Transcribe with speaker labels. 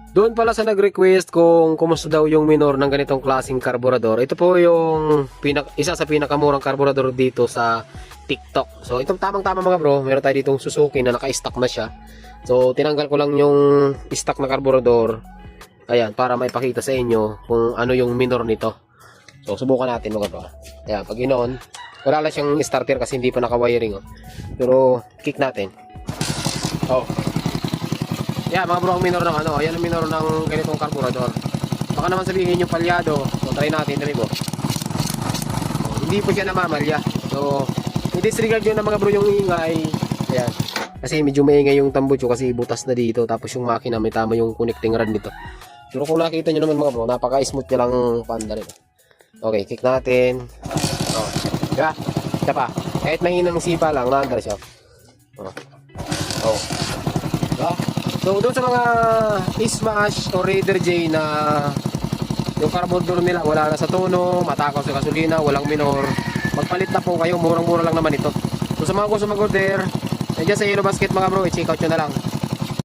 Speaker 1: Doon pala sa nag-request kung kumusta daw yung minor ng ganitong klaseng karburador. Ito po yung isa sa pinakamurang karburador dito sa TikTok. So itong tamang-tama mga bro, meron tayo ditong Suzuki na naka-stock na siya. So tinanggal ko lang yung stock na karburador. Ayan, para maipakita sa inyo kung ano yung minor nito. So subukan natin mga bro. Ayan, pag inoon, wala lang siyang starter kasi hindi pa naka-wiring. Oh. Pero kick natin. Oh. Yeah, mga bro, ang minor ng ano, ayan ang minor ng ganitong karburador. Baka naman sabihin yung palyado. So, try natin, dali po. So, hindi po siya namamalya. So, i-disregard nyo na mga bro yung ingay. Ayan. Kasi medyo maingay yung tambucho kasi butas na dito. Tapos yung makina, may tama yung connecting rod nito. Pero kung nakita nyo naman mga bro, napaka-smooth niya lang panda rin. Okay, kick natin. Oh. Diba? Isa pa. Kahit mahina ng sipa lang, naandar siya. Oh. Oh. Diba? So doon sa mga Smash o Raider J na yung carburetor nila wala na sa tono, matakaw sa gasolina, walang minor, magpalit na po kayo, murang-mura lang naman ito. So sa mga gusto mag-order, nandiyan sa Yellow Basket mga bro, i-check out nyo na lang.